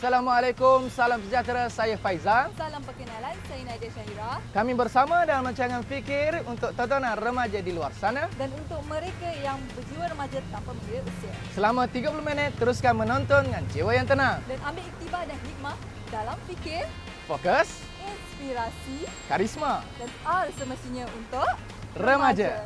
Assalamualaikum, salam sejahtera. Saya Faizal. Salam perkenalan, saya Nadia Syahira. Kami bersama dalam rancangan Fikir untuk tontonan remaja di luar sana. Dan untuk mereka yang berjiwa remaja tanpa mengira usia. Selama 30 minit, teruskan menonton dengan jiwa yang tenang. Dan ambil iktibar dan hikmah dalam fikir, Fokus, inspirasi karisma, dan R semestinya untuk remaja.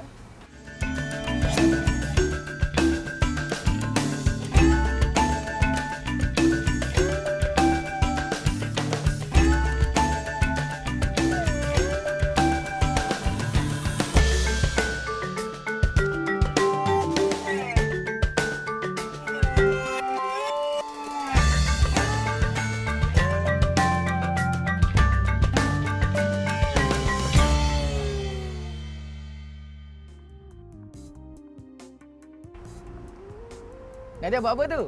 Nadia buat apa tu?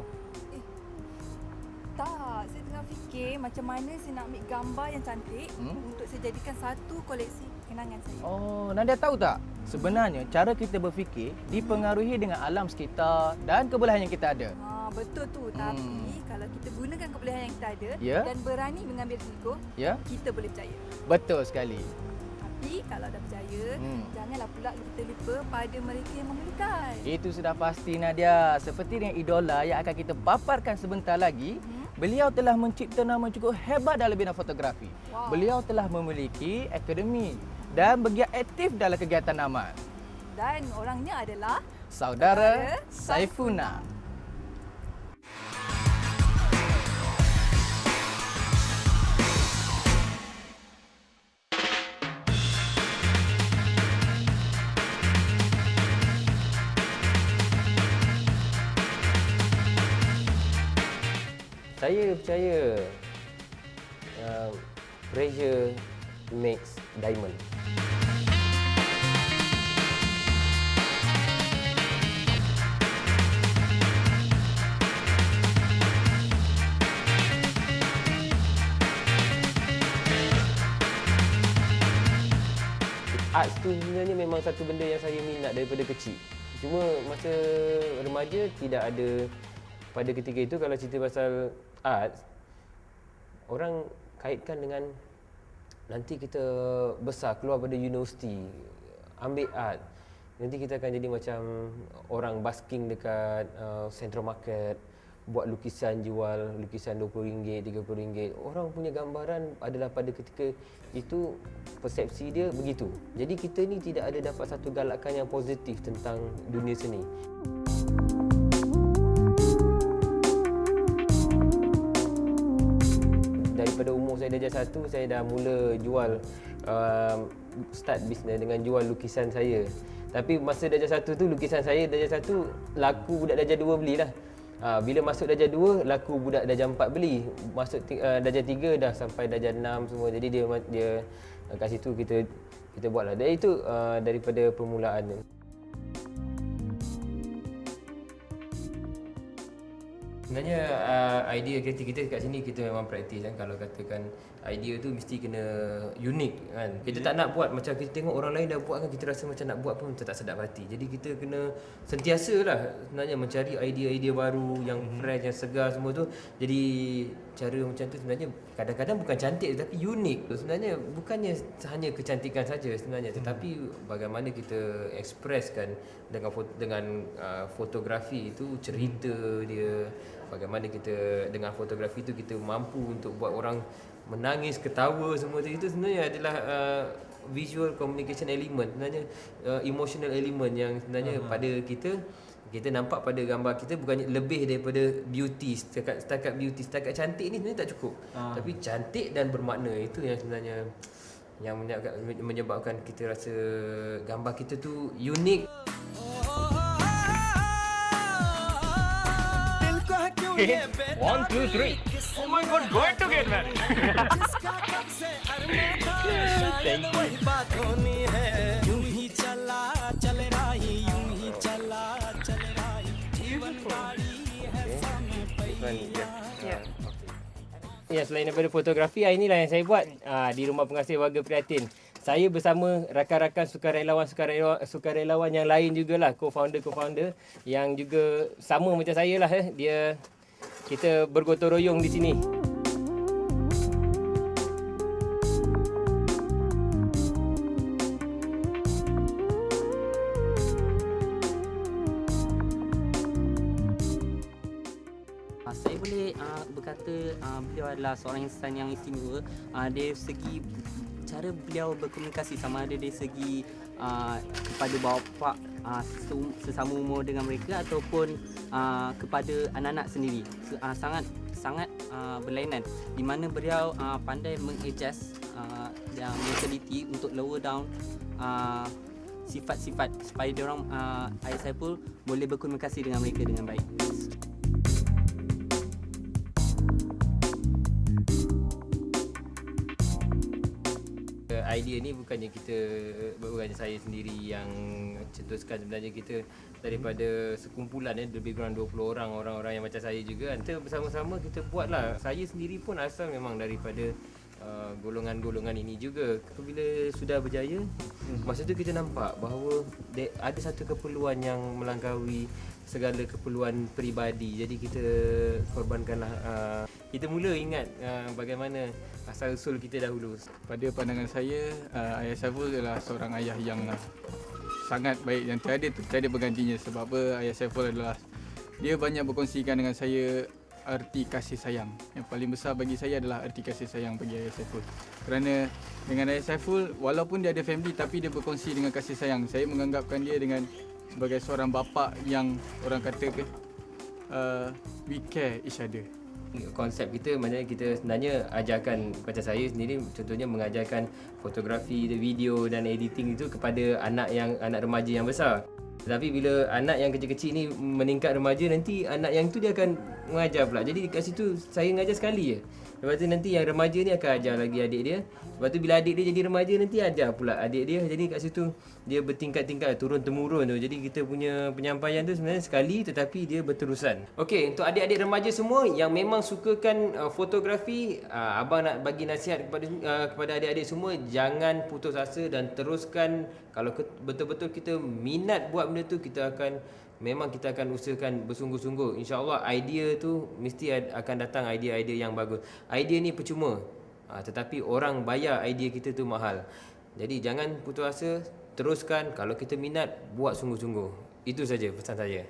Tak, saya tengah fikir macam mana saya nak ambil gambar yang cantik untuk saya jadikan satu koleksi kenangan saya. Oh, Nadia tahu tak? Sebenarnya cara kita berfikir dipengaruhi dengan alam sekitar dan kebolehan yang kita ada. Betul tu. Tapi kalau kita gunakan kebolehan yang kita ada dan berani mengambil risiko, kita boleh berjaya. Betul sekali. Tapi kalau dah berjaya, janganlah pula kita lupa pada mereka yang memerlukan. Itu sudah pasti, Nadia. Seperti dengan idola yang akan kita paparkan sebentar lagi, beliau telah mencipta nama cukup hebat dalam bidang fotografi. Wow. Beliau telah memiliki akademi dan bergiat aktif dalam kegiatan amal. Dan orangnya adalah Saudara Saifuna. Saya percaya pressure makes diamond. Arts tu sebenarnya memang satu benda yang saya minat daripada kecil. Cuma masa remaja tidak ada. Pada ketika itu kalau cerita pasal arts, orang kaitkan dengan nanti kita besar keluar pada universiti, ambil art. Nanti kita akan jadi macam orang basking dekat Central Market, buat lukisan, jual lukisan RM20, RM30. Orang punya gambaran adalah pada ketika itu persepsi dia begitu. Jadi kita ni tidak ada dapat satu galakan yang positif tentang dunia seni. Daripada umur saya darjah 1, saya dah mula jual, start bisnes dengan jual lukisan saya. Tapi masa darjah 1 tu, lukisan saya darjah 1 laku budak darjah 2 belilah. Bila masuk darjah 2, laku budak darjah 4 beli. Masuk darjah 3 dah sampai darjah 6 semua. Jadi dia kat situ kita buatlah. Dan itu daripada permulaan dia. Sebenarnya idea kreatif kita kat sini kita memang praktis kan. Kalau katakan idea tu mesti kena unik kan. Kita tak nak buat macam kita tengok orang lain dah buat kan, kita rasa macam nak buat pun tak sedap hati. Jadi kita kena sentiasa lah sebenarnya mencari idea-idea baru yang fresh, yang segar semua tu. Jadi cara macam tu sebenarnya kadang-kadang bukan cantik tapi unik. Sebenarnya bukannya hanya kecantikan saja sebenarnya, tetapi bagaimana kita ekspreskan dengan fotografi itu cerita dia. Bagaimana kita dengan fotografi itu kita mampu untuk buat orang menangis, ketawa semua tu. Itu sebenarnya adalah visual communication element, sebenarnya emotional element yang sebenarnya pada kita nampak pada gambar kita bukannya lebih daripada beauty, setakat beauty, setakat cantik ni sebenarnya tak cukup. Tapi cantik dan bermakna, itu yang sebenarnya yang menyebabkan kita rasa gambar kita tu unik. Okay. 1, 2, 3. Oh my God, going to get married. Thank you. Ya, selain daripada fotografi, inilah yang saya buat di Rumah Pengasih Warga Prihatin. Saya bersama rakan-rakan sukarelawan yang lain jugalah, co-founder yang juga sama macam saya lah. Kita bergotong royong di sini. berkata beliau adalah seorang insan yang istimewa dari segi cara beliau berkomunikasi, sama ada dari segi kepada bapa sesama umur dengan mereka ataupun kepada anak-anak sendiri. Sangat berlainan, di mana beliau pandai mengadjust dan menteliti untuk lower down sifat-sifat supaya diorang Ayah Saiful boleh berkomunikasi dengan mereka dengan baik. Idea ni bukannya saya sendiri yang cetuskan, sebenarnya kita daripada sekumpulan lebih kurang 20 orang yang macam saya juga. Kita bersama-sama kita buatlah. Saya sendiri pun asal memang daripada golongan-golongan ini juga. Bila sudah berjaya, masa tu kita nampak bahawa ada satu keperluan yang melangkaui segala keperluan peribadi. Jadi kita korbankanlah, kita mula ingat bagaimana asal usul kita dahulu. Pada pandangan saya, Ayah Saiful adalah seorang ayah yang sangat baik dan tiada bergantinya. Sebab apa, Ayah Saiful adalah, dia banyak berkongsikan dengan saya arti kasih sayang. Yang paling besar bagi saya adalah arti kasih sayang bagi Ayah Saiful. Kerana dengan Ayah Saiful, walaupun dia ada family tapi dia berkongsi dengan kasih sayang. Saya menganggapkan dia sebagai seorang bapa yang orang kata we care each other. Konsep kita maknanya kita sebenarnya ajarkan, macam saya sendiri contohnya mengajarkan fotografi, video dan editing itu kepada anak remaja yang besar. Tetapi bila anak yang kecil-kecil ni meningkat remaja, nanti anak yang tu dia akan mengajar pula. Jadi kat situ saya mengajar sekali je. Lepas tu nanti yang remaja ni akan ajar lagi adik dia. Lepas tu bila adik dia jadi remaja, nanti ajar pula adik dia. Jadi kat situ dia bertingkat-tingkat, turun-temurun tu. Jadi kita punya penyampaian tu sebenarnya sekali tetapi dia berterusan. Okey, untuk adik-adik remaja semua yang memang sukakan fotografi, abang nak bagi nasihat kepada adik-adik semua, jangan putus asa dan teruskan. Kalau betul-betul kita minat buat benda tu, kita akan usahakan bersungguh-sungguh. InsyaAllah idea tu mesti akan datang idea-idea yang bagus. Idea ni percuma, tetapi orang bayar idea kita tu mahal. Jadi jangan putus asa, teruskan. Kalau kita minat, buat sungguh-sungguh. Itu saja pesan saya.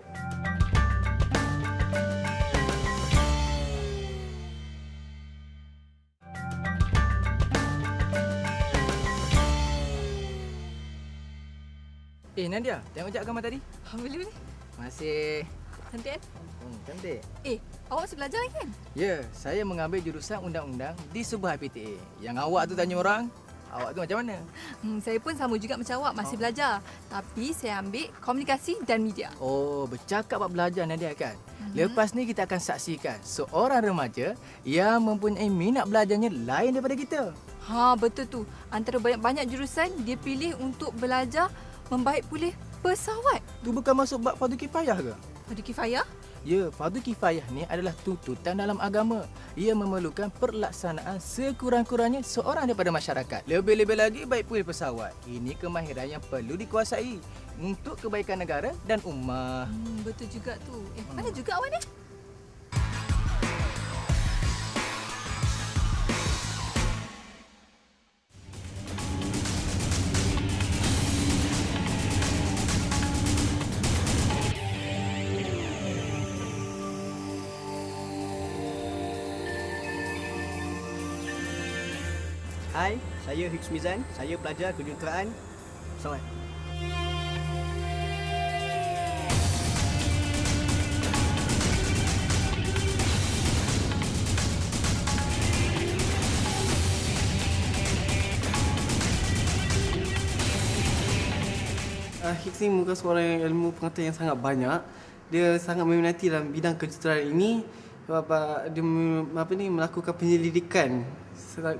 Nadia, tengok jap gambar tadi. Boleh. Masih Cantik kan? cantik. Awak masih belajar lagi kan? Ya, saya mengambil jurusan undang-undang di sebuah PTA. Yang awak tu tanya orang, awak tu macam mana? Saya pun sama juga macam awak, masih belajar. Tapi saya ambil komunikasi dan media. Oh, bercakap bab belajar Nadia kan? Lepas ni kita akan saksikan seorang remaja yang mempunyai minat belajarnya lain daripada kita. Betul tu. Antara banyak-banyak jurusan, dia pilih untuk belajar membaik pulih pesawat. Tu bukan masuk bab fardu kifayah ke? Fardu kifayah? Ya, fardu kifayah ni adalah tuntutan dalam agama. Ia memerlukan pelaksanaan sekurang-kurangnya seorang daripada masyarakat. Lebih-lebih lagi baik pulih pesawat. Ini kemahiran yang perlu dikuasai untuk kebaikan negara dan ummah. Betul juga tu. Mana juga awak ni? Hai, saya Hicks Mizan. Saya pelajar kejuruteraan pesawat. Hicks ni merupakan seorang ilmu pengetahuan yang sangat banyak. Dia sangat meminati dalam bidang kejuruteraan ini sebab dia melakukan penyelidikan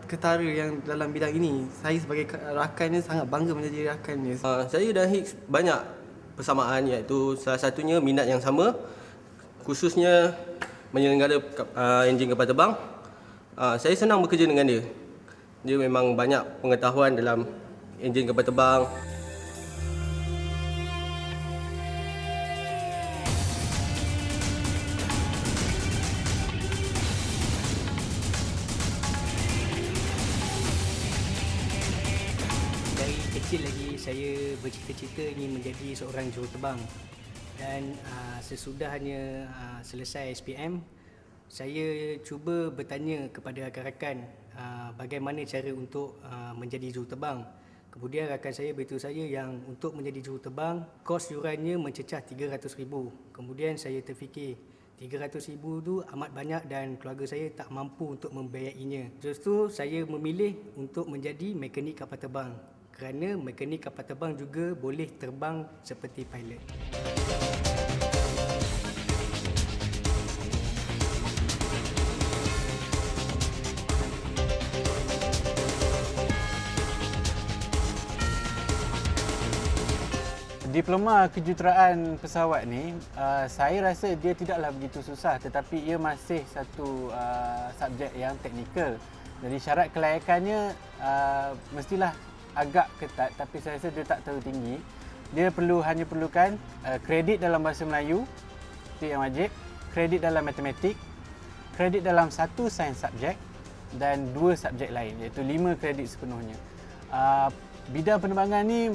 ketara yang dalam bidang ini. Saya sebagai rakannya sangat bangga menjadi rakannya. Saya dan Hicks banyak persamaan, iaitu salah satunya minat yang sama, khususnya menyelenggara enjin kapal terbang. Saya senang bekerja dengan dia. Dia memang banyak pengetahuan dalam enjin kapal terbang. Kecil lagi saya bercita-cita ingin menjadi seorang juruterbang, dan sesudahnya selesai SPM, Saya cuba bertanya kepada rakan-rakan bagaimana cara untuk menjadi juruterbang. Kemudian rakan saya beritahu saya yang untuk menjadi juruterbang, kos yurannya mencecah RM300,000. Kemudian saya terfikir, RM300,000 tu amat banyak dan keluarga saya tak mampu untuk membiayainya. Justru saya memilih untuk menjadi mekanik kapal terbang kerana mekanik kapal terbang juga boleh terbang seperti pilot. Diploma kejuruteraan pesawat ni, saya rasa dia tidaklah begitu susah, tetapi ia masih satu subjek yang teknikal. Jadi syarat kelayakannya mestilah agak ketat, tapi saya rasa dia tak terlalu tinggi. Dia hanya perlukan kredit dalam bahasa Melayu, itu yang wajib, kredit dalam matematik, kredit dalam satu sains subjek dan 2 subjek lain, iaitu 5 kredit sepenuhnya. Bidang penerbangan ni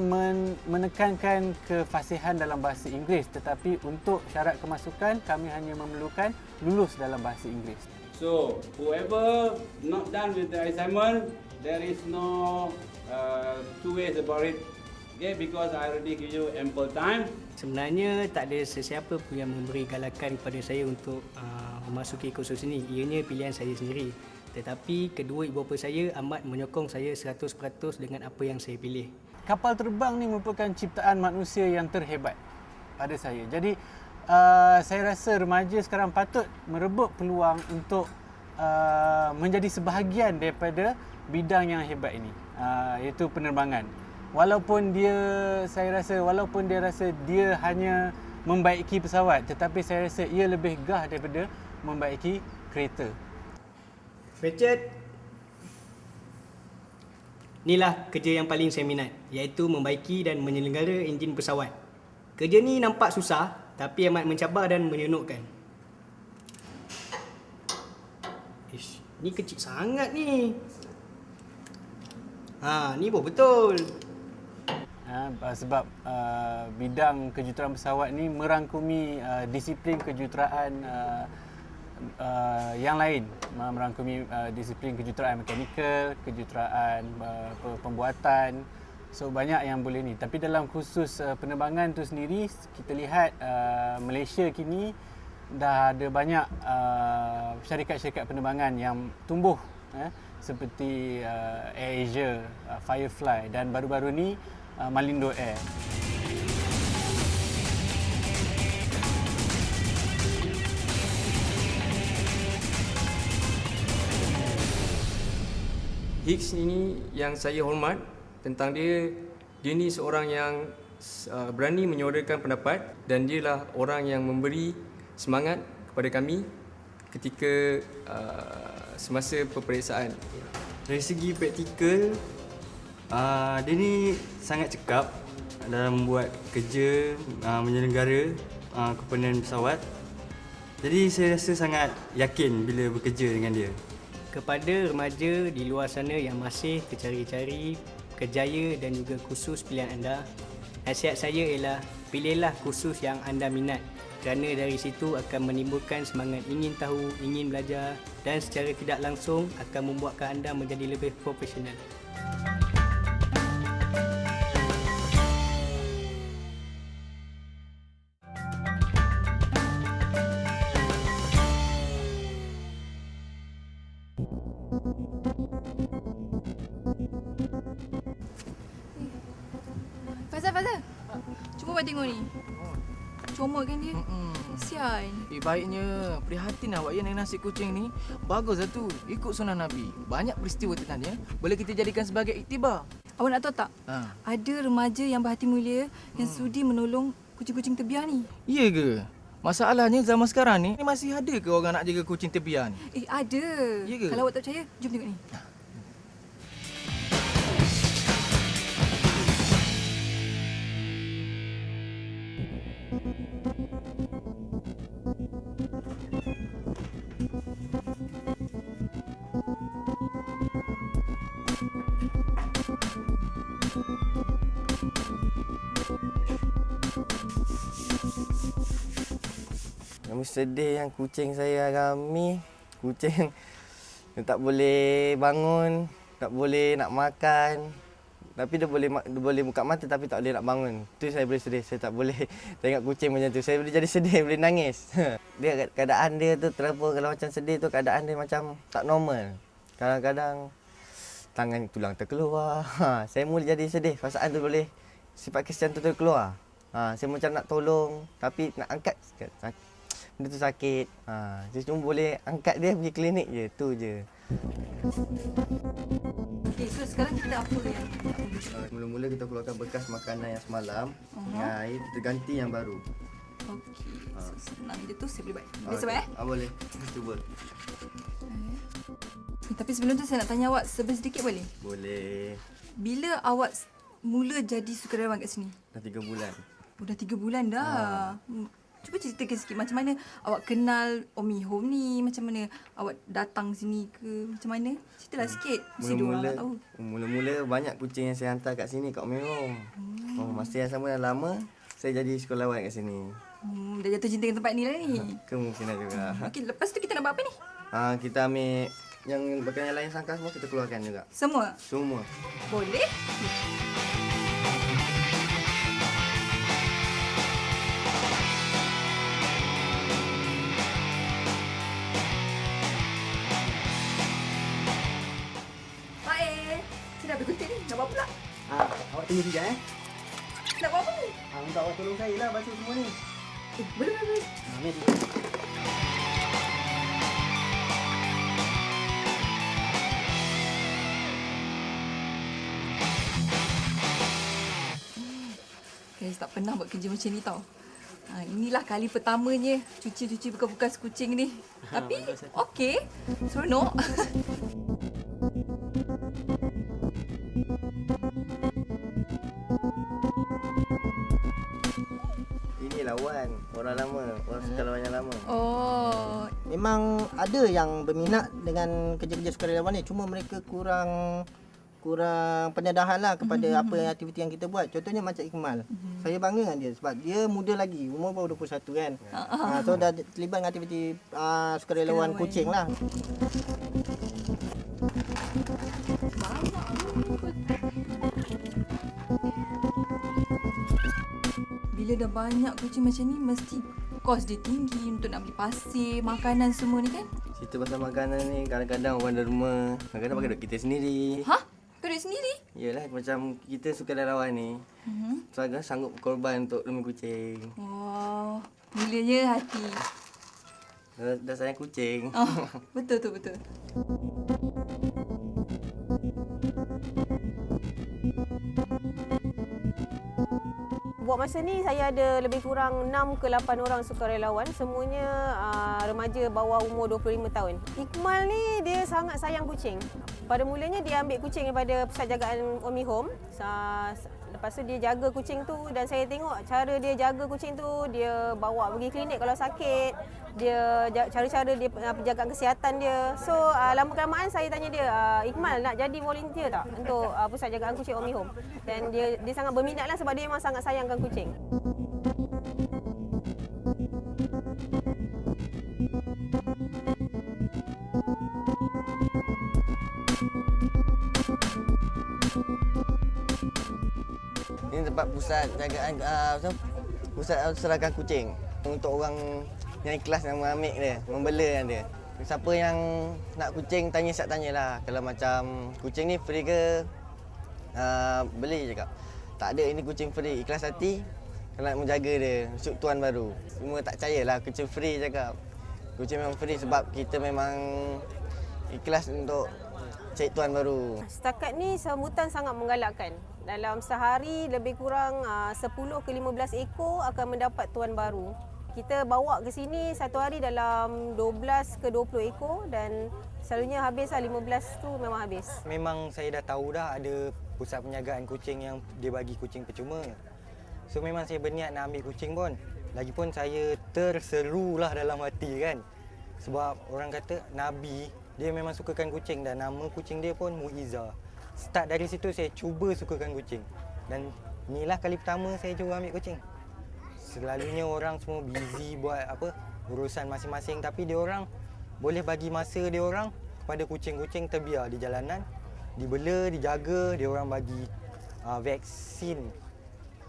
menekankan kefasihan dalam bahasa Inggeris, tetapi untuk syarat kemasukan kami hanya memerlukan lulus dalam bahasa Inggeris. So, whoever not done with the assignment, there is no two ways about it. Okay, because I already give you ample time. Sebenarnya tak ada sesiapa pun yang memberi galakan kepada saya untuk memasuki kursus ini. Ianya pilihan saya sendiri. Tetapi kedua ibu bapa saya amat menyokong saya 100% dengan apa yang saya pilih. Kapal terbang ni merupakan ciptaan manusia yang terhebat pada saya. Jadi saya rasa remaja sekarang patut merebut peluang untuk menjadi sebahagian daripada bidang yang hebat ini, iaitu penerbangan. Walaupun dia rasa dia hanya membaiki pesawat, tetapi saya rasa ia lebih gah daripada membaiki kereta. Richard, inilah kerja yang paling saya minat, iaitu membaiki dan menyelenggara enjin pesawat. Kerja ni nampak susah, tapi amat mencabar dan menyeronokkan. Ish, ni kecil sangat ni. Ni pun betul. Sebab bidang kejuruteraan pesawat ni merangkumi disiplin kejuruteraan yang lain, merangkumi disiplin kejuruteraan mekanikal, kejuruteraan pembuatan. So banyak yang boleh ni. Tapi dalam khusus penerbangan tu sendiri, kita lihat Malaysia kini dah ada banyak syarikat-syarikat penerbangan yang tumbuh, seperti AirAsia, Firefly dan baru-baru ni Malindo Air. Higgs ini yang saya hormat tentang dia ni seorang yang berani menyuarakan pendapat dan dialah orang yang memberi semangat kepada kami ketika semasa peperiksaan. Dari segi praktikal, dia ni sangat cekap dalam membuat kerja menyelenggara komponen pesawat. Jadi saya rasa sangat yakin bila bekerja dengan dia. Kepada remaja di luar sana yang masih tercari-cari kerjaya dan juga kursus pilihan anda, nasihat saya ialah pilihlah kursus yang anda minat kerana dari situ akan menimbulkan semangat ingin tahu, ingin belajar dan secara tidak langsung akan membuatkan anda menjadi lebih profesional. Fazal, cuba buat tengok ni. Comot kan dia? Kesian. Baiknya prihatin awak ya dengan nasi kucing ni. Baguslah tu, ikut sunnah Nabi. Banyak peristiwa tentang dia boleh kita jadikan sebagai iktibar. Awak nak tahu tak? Ada remaja yang berhati mulia yang sudi menolong kucing-kucing tebiar ni. Ya ke? Masalahnya zaman sekarang ni masih ada ke orang nak jaga kucing tebiar ni? Ada. Ya ke? Kalau awak tak percaya, jom tengok ni. Kami sedih yang kucing saya kami. Kucing dia tak boleh bangun, tak boleh nak makan. Tapi dia boleh buka mata tapi tak boleh nak bangun. Tu saya boleh sedih. Saya tak boleh tengok kucing macam tu. Saya boleh jadi sedih, boleh nangis. Dia keadaan dia tu terlalu kalau macam sedih tu keadaan dia macam tak normal. Kadang-kadang tangan tulang terkeluar. Saya mula jadi sedih. Perasaan tu boleh sifat kesian tu terkeluar. Saya macam nak tolong tapi nak angkat benda tu sakit. Saya cuma boleh angkat dia pergi klinik je. Tu je. Okay, so sekarang kita apa yang Mula-mula kita keluarkan bekas makanan yang semalam. Dengan air kita ganti yang baru. Okey, so senang je tu saya boleh buat. Boleh sebab Boleh. Kita cuba. Tapi sebelum tu saya nak tanya awak sedikit boleh? Boleh. Bila awak mula jadi sukarelawan kat sini? Dah 3 bulan. Dah 3 bulan dah. Cuba ceritakan sikit macam mana awak kenal Omi Home ni, macam mana awak datang sini ke, macam mana? Ceritalah sikit. Mesti diorang nak tahu. Mula-mula banyak kucing yang saya hantar kat sini kat Omi Home. Masa yang sama dah lama saya jadi sukarelawan kat sini. Dah jatuh cinta dengan tempat ni lah ni. Kemungkinan juga. Okey, lepas tu kita nak buat apa ni? Kita ambil yang bagian yang lain sangkar semua kita keluarkan juga. Semua? Semua. Boleh. Nak buat pula? Awak tunggu sekejap Nak buat apa ni? Minta awak tolong saya lah basuh semua ni. Boleh. Ambil dulu. Guys, tak pernah buat kerja macam ni tau. Inilah kali pertamanya cuci bekas-bekas kucing ni. Tapi okey, seronok. Inilah Wan, orang lama, orang sukarelawan yang lama. Oh, memang ada yang berminat dengan kerja-kerja sukarelawan ni, cuma mereka kurang pendedahan lah kepada apa aktiviti yang kita buat. Contohnya macam Iqmal. Saya bangga dengan dia sebab dia muda lagi, umur baru 21 kan. So dah terlibat dengan aktiviti sukarelawan kucing lah. Bila dah banyak kucing macam ni, mesti kos dia tinggi untuk nak beli pasir, makanan semua ni kan? Cerita pasal makanan ni, kadang-kadang orang derma, kadang-kadang pakai duit kita sendiri. Hah? Kau duit sendiri? Yelah, macam kita sukarelawan ni, sanggup berkorban untuk demi kucing. Wow, mulanya hati. Dah sayang kucing. Betul. Buat masa ni saya ada lebih kurang 6 ke 8 orang sukarelawan, semuanya remaja bawah umur 25 tahun. Iqmal ni dia sangat sayang kucing. Pada mulanya dia ambil kucing daripada pusat jagaan Omi Home. Lepas tu dia jaga kucing tu dan saya tengok cara dia jaga kucing tu, dia bawa pergi klinik kalau sakit. Dia cara-cara dia penjagaan kesihatan dia. So lama-kelamaan saya tanya dia, Iqmal nak jadi volunteer tak untuk pusat jagaan kucing Omi Home? Dan dia sangat berminat lah sebab dia memang sangat sayangkan kucing. Ini tempat pusat jagaan pusat serahkan kucing untuk orang yang ikhlas yang mengambil dia, membela dia. Siapa yang nak kucing tanyalah. Kalau macam kucing ni free ke beli cakap. Tak ada, ini kucing free, ikhlas hati. Kalau nak menjaga dia, untuk tuan baru. Semua tak percayalah kucing free cakap. Kucing memang free sebab kita memang ikhlas untuk cari tuan baru. Setakat ni sambutan sangat menggalakkan. Dalam sehari lebih kurang 10 ke 15 ekor akan mendapat tuan baru. Kita bawa ke sini satu hari dalam 12 ke 20 ekor dan selalunya habislah 15 tu memang habis. Memang saya dah tahu dah ada pusat penjagaan kucing yang dia bagi kucing percuma. So memang saya berniat nak ambil kucing pun. Lagipun saya terserulah dalam hati kan. Sebab orang kata Nabi dia memang sukakan kucing dan nama kucing dia pun Muizzah. Start dari situ saya cuba sukakan kucing. Dan inilah kali pertama saya cuba ambil kucing. Selalunya orang semua busy buat urusan masing-masing, tapi dia orang boleh bagi masa dia orang kepada kucing-kucing terbiar di jalanan, dibela, dijaga, dia orang bagi vaksin.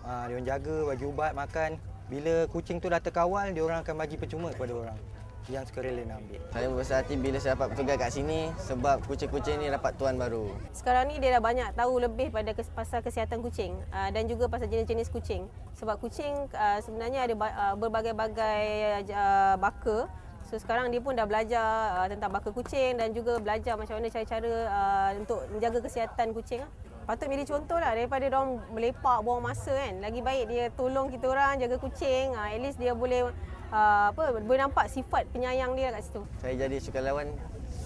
Dia orang jaga, bagi ubat, makan. Bila kucing tu dah terkawal, dia orang akan bagi percuma kepada orang yang sukarela nak ambil. Saya berbesar hati bila saya dapat bertugas kat sini sebab kucing-kucing ni dapat tuan baru. Sekarang ni dia dah banyak tahu lebih pada pasal kesihatan kucing dan juga pasal jenis-jenis kucing. Sebab kucing sebenarnya ada berbagai-bagai baka. So sekarang dia pun dah belajar tentang baka kucing dan juga belajar macam mana cara-cara untuk menjaga kesihatan kucing. Patut jadi contoh lah daripada diorang melepak buang masa kan. Lagi baik dia tolong kita orang jaga kucing. At least dia boleh boleh nampak sifat penyayang dia kat situ. Saya jadi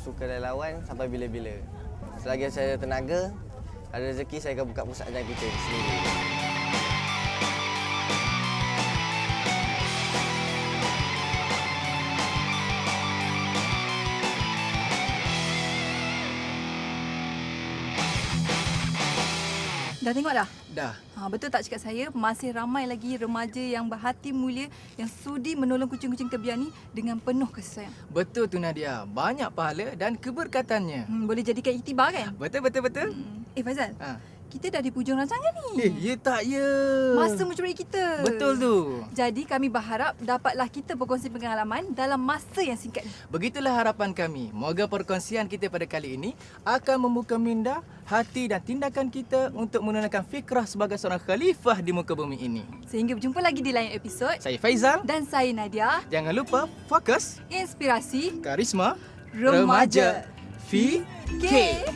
sukarelawan sampai bila-bila. Selagi saya ada tenaga, ada rezeki, saya akan buka pusat ajar kucing sendiri. Dah tengok dah? Dah. Betul tak cakap saya, masih ramai lagi remaja yang berhati mulia yang sudi menolong kucing-kucing terbiar ni dengan penuh kasih sayang. Betul tu Nadia. Banyak pahala dan keberkatannya. Boleh jadikan iktibar kan? Betul. Faizal, kita dah di hujung rancangan ni. Ya tak ya. Masa mencuri kita. Betul tu. Jadi kami berharap dapatlah kita berkongsi pengalaman dalam masa yang singkat ni. Begitulah harapan kami. Moga perkongsian kita pada kali ini akan membuka minda, hati dan tindakan kita untuk menunaikan fikrah sebagai seorang khalifah di muka bumi ini. Sehingga berjumpa lagi di lain episod. Saya Faizal. Dan saya Nadia. Jangan lupa fokus, inspirasi, karisma, remaja. VK.